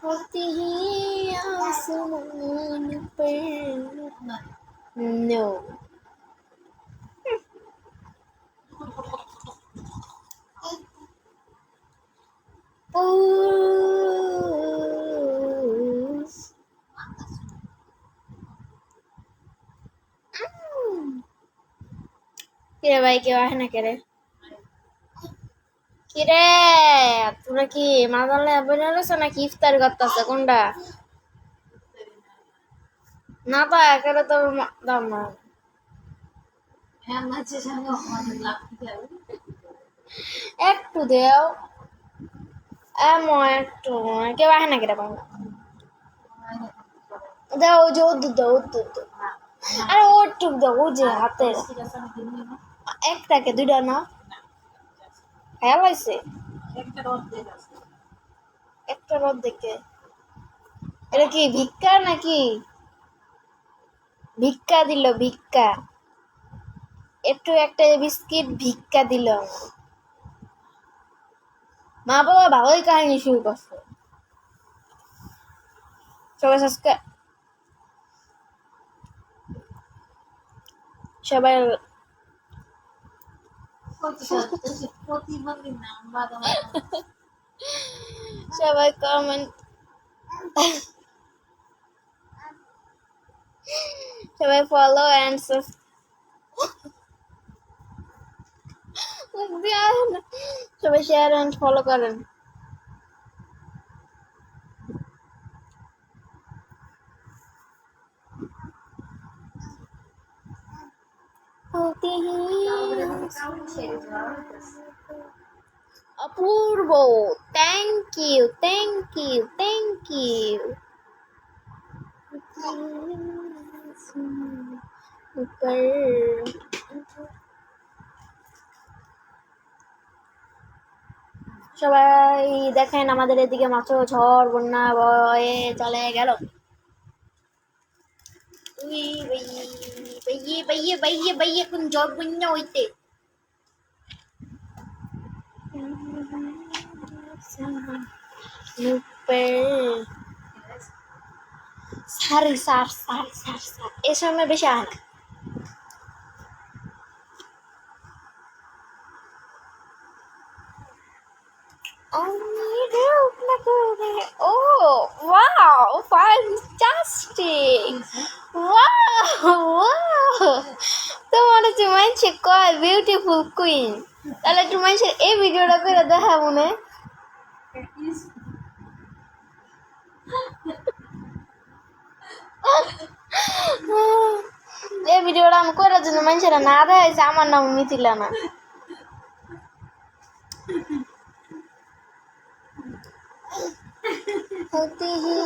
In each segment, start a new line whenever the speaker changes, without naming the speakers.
होती ही आसमान पर नो কিরে ভাই কেউ আসে না কেরে কিরে তোরা কি মাদালে বেরোছে নাকি ইফতার করতেছে কোনটা না তো একেবারে তো দাম না একটু দেও এমন একটু কেউ আসে না কেরে বাবা দাও যে উদ্দুর দাও উদ্দুর দাও আরে ওটুক দাও ও যে হাতে একটাকে দুইটা না খেয়াল হয়েছে একটা রদ দেখে এটা কি ভিক্ষা নাকি ভিক্ষা দিল ভিক্ষা একটু একটা বিস্কিট ভিক্ষা দিল মা বাবা ভালোই কাহিনী শুরু করছে সবাই সবাই সবাই কমেন্ট সবাই ফলো এন্ড সবাই শেয়ার এন্ড ফলো করেন অপূর্ব thank you thank you thank you সবাই দেখেন আমাদের এদিকে মাত্র ঝড় বন্যা বয়ে চলে গেল বাইয়ে বাইয়ে বাইয়ে বাইয়ে কোন ঝড় বন্যা হইতে সারি সার সার সার সার এ সময় বেশি আয় Oh, wow, fantastic! Wow, wow! তোমার হচ্ছে মানুষে কয় বিউটিফুল কুইন তাহলে একটু মানুষের এই ভিডিওটা করে দেখা মনে এই ভিডিওটা আমি করার জন্য মানুষেরা না দেখাইছে আমার নাম মিথিলা না होती ही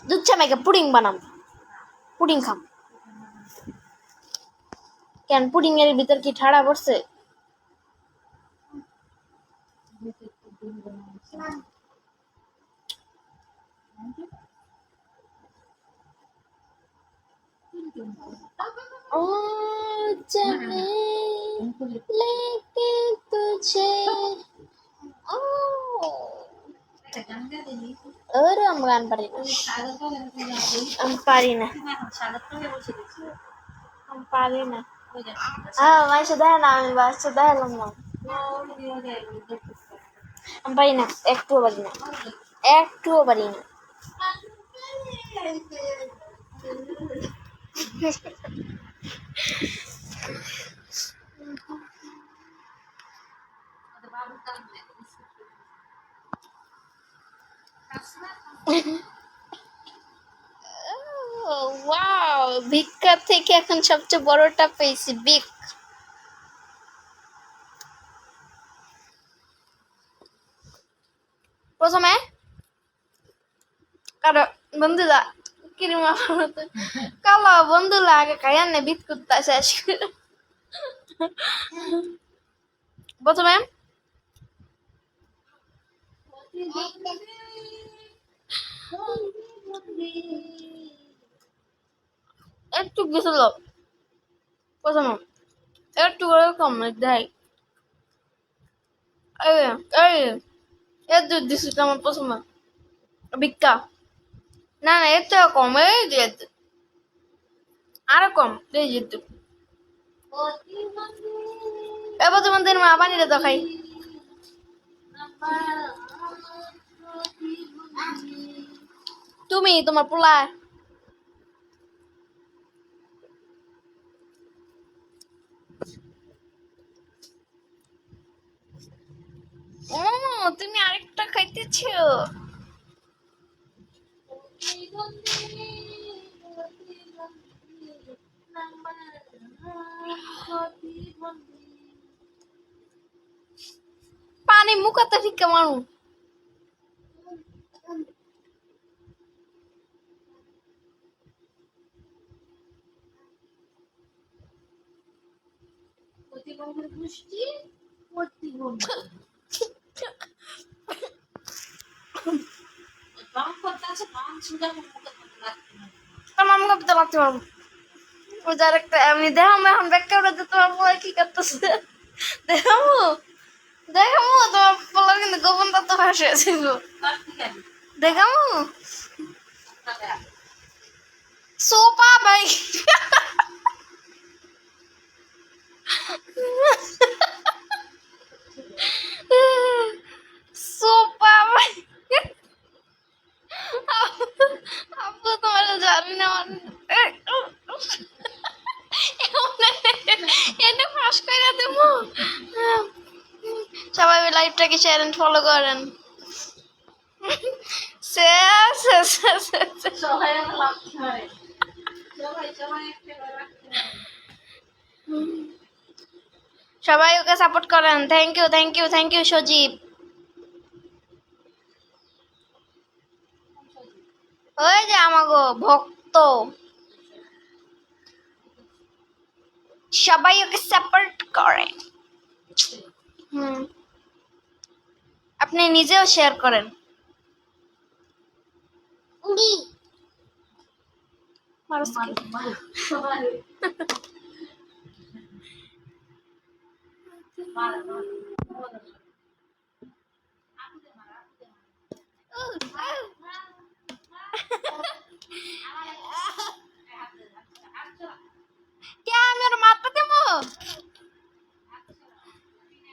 দুধ চা মেখে পুডিং বানাম পুডিং খাম কেন পুডিং এর ভিতর কি ঠাড়া পড়ছে ओ चले लेके तुझे ओ और हम गान पारी ना हम पारी ना हम पारी ना हाँ मैं सुधा है ना मैं बात सुधा है लम्बा हम पारी ना एक टू पारी ना ওয়াও ভিক্ষা থেকে এখন সবচেয়ে বড়টা পেয়েছি বিগ প্রথমে কারো বন্ধুরা ক্রিম কালো বন্ধু লাগে খাইয়ান না বিট করতে শেষ করে প্রথমে একটু গেছিল প্রথমে একটু করে কম দেয় এই এই এর দুধ দিছি আমার প্রথমে ভিক্ষা না না এর থেকে কম এই যে আরো কম এই যে এবার তোমার দিন মা পানিটা তো খাই তুমি তোমার পোলা ও তুমি আরেকটা খাইতেছো পানি মুখাতে ফিক্কা মারু তোমার মুখে তো লাগতে পারবো ওদের একটা আমি দেখাম এখন ব্যাখ্যা করে তোমার পোলা কি করতেছে দেখামো দেখামো তোমার পোলা কিন্তু গোপন তত্ত্ব ফাঁসে ছিল দেখামো সোপা ভাই সোপা ভাই আপু তোমার জানি না এটা ফাঁস করে দেবো সবাই লাইভটাকে শেয়ার এন্ড ফলো করেন সবাই ওকে সাপোর্ট করেন thank you thank you thank you Sajib ওই যে আমাগো ভক্ত সবাই ওকে সাপোর্ট করেন আপনি নিজেও শেয়ার করেন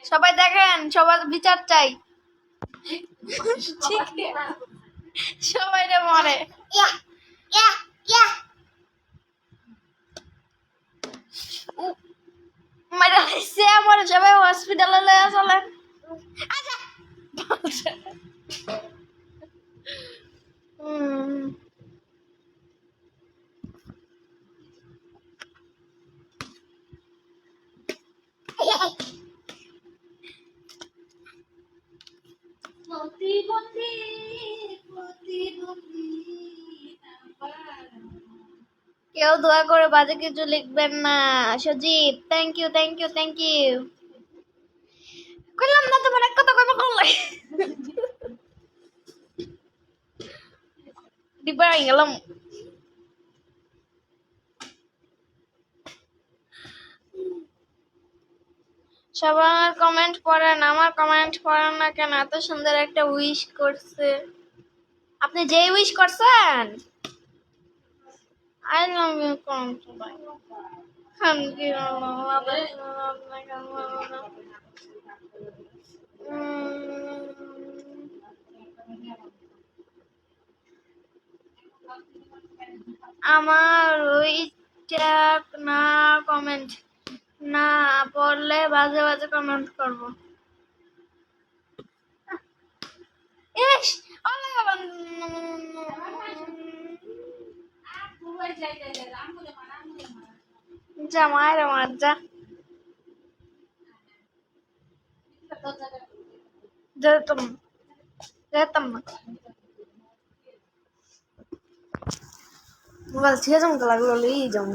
সবাই দেখেন সবার বিচার চাই সবাই রে মরে আমার সবাই হসপিটালে লয়ে চলেন কেউ দোয়া করে বাজে কিছু লিখবেন না Sajib thank you thank you thank you কইলাম না তোমার এক কথা কইবা করলে ডিবাই গেলাম সবার কমেন্ট পড়েন আমার কমেন্ট পড়েন না কেন এত সুন্দর একটা উইশ করছে আপনি যেই উইশ করছেন আই লাভ ইউ কোন সবাই আমার ওইটা না কমেন্ট না পড়লে বাজে বাজে কমেন্ট করব ইস যা মায়ের মার যা যেতাম যেতাম না মোবাইল ছিঁড়ে জমতে লাগলো এই জম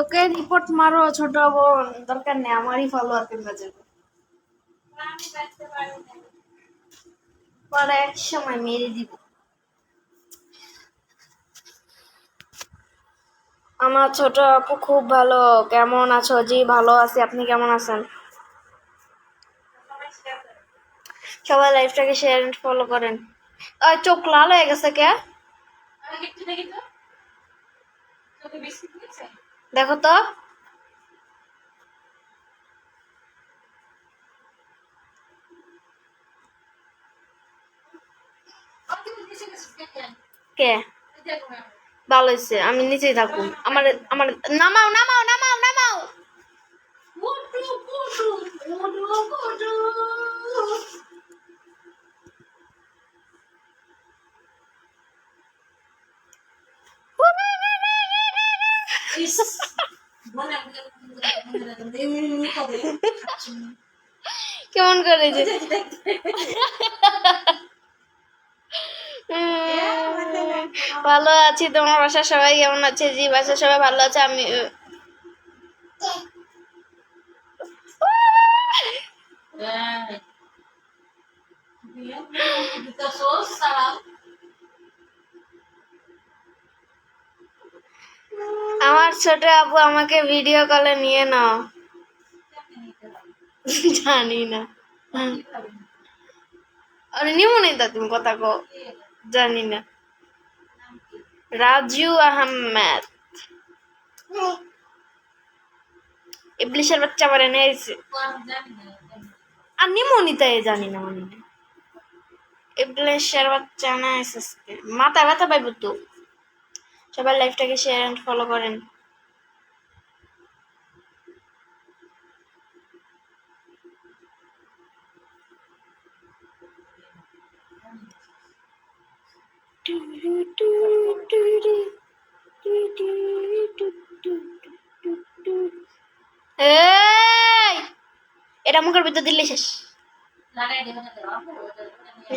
ওকে রিপোর্ট মারো ছোট বোন, দরকার নেই আমারই ফলোয়ার কিনতে যাবে, পরে এক সময় মেরে দিব। আমার ছোট আপু খুব ভালো, কেমন আছো? জি ভালো আছি, আপনি কেমন আছেন? সবাই লাইফটাকে শেয়ার এন্ড ফলো করেন। আর চোখ লাল হয়ে গেছে কে? দেখো তো। কে? ভালো হয়েছে, আমি নিচেই থাকুন। আমার আমার নামাও নামাও নামাও নামাও। কেমন করে যে ভালো আছি, তোমার বাসার সবাই কেমন আছে? জি বাসার সবাই ভালো আছে। আমি আমার ছোট আপু আমাকে ভিডিও কলে নিয়ে নাও। জানি না, আরে নিমো নেই তা তুমি কথা কো, জানি না। রাজু আহমেদ, ইবলিশের বাচ্চা বারে নেছে আর নিমো নিতে জানি না মানে ইবলিশের বাচ্চা না এসে মাথা ব্যথা পাইব তো। সবাই লাইফটাকে শেয়ার এন্ড ফলো করেন। এই এটা মুখের ভিতর দিলে শেষ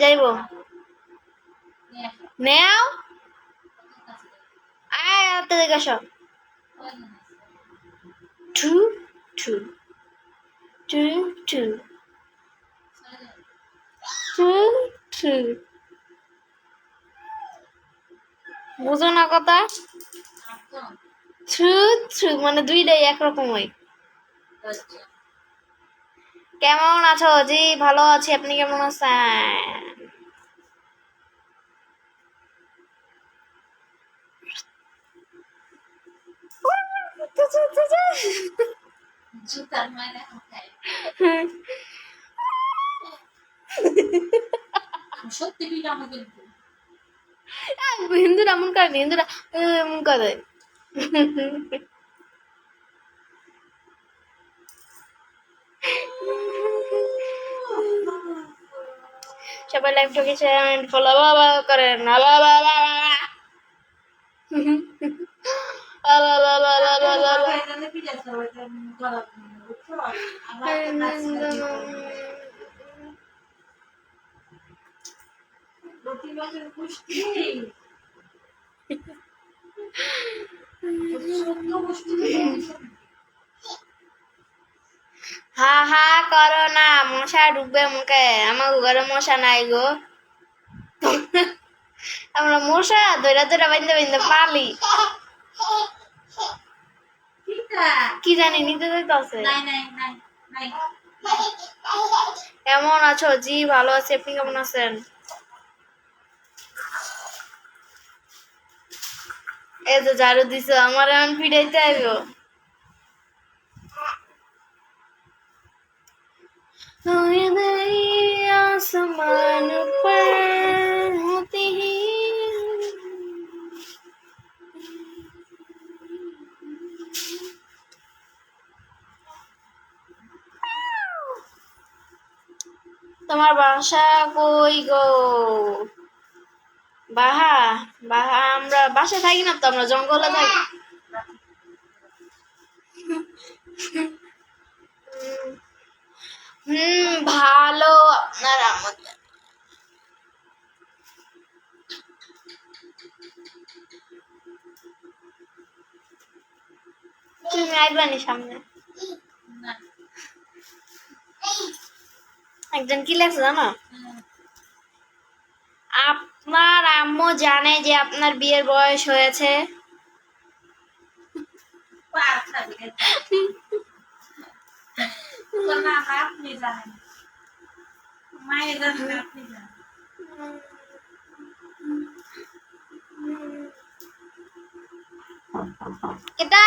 যাইব। নেও আয় আতে দেখে সব টু টু টু টু টু টু বুঝো না কথা। থ্রু থ্রু মানে দুইটাই একরকম হয়। কেমন আছো? জি ভালো আছি, আপনি কেমন আছেন? হিন্দুরা এমন করে, হিন্দুরা এমন করে। সবাই লাইভটাকে শেয়ার এন্ড ফলো করেন। হা হা করো না, মশা ঢুকবে মুখে। আমার ঘরে মশা নাই গো, আমরা মশা ধরে ধরে বাইন্দে বাইন্দে পালি। কি জানি নিতে যাইতেছে। কেমন আছো? জি ভালো আছি, আপনি কেমন আছেন? এই তো ঝাড়ু দিছো, আমার এখন পিড়াইতে আইব। आसमान पर होते ही তোমার বাসা কই গো? বাহা বাহা আমরা বাসায় থাকি না তো, আমরা জঙ্গলে থাকি। ভালো আপনার আমাদের। তুমি আইবানি সামনে। একজন কি লেখছে জানো? আপনার আম্মু জানে যে আপনার বিয়ের বয়স হয়েছে? এটা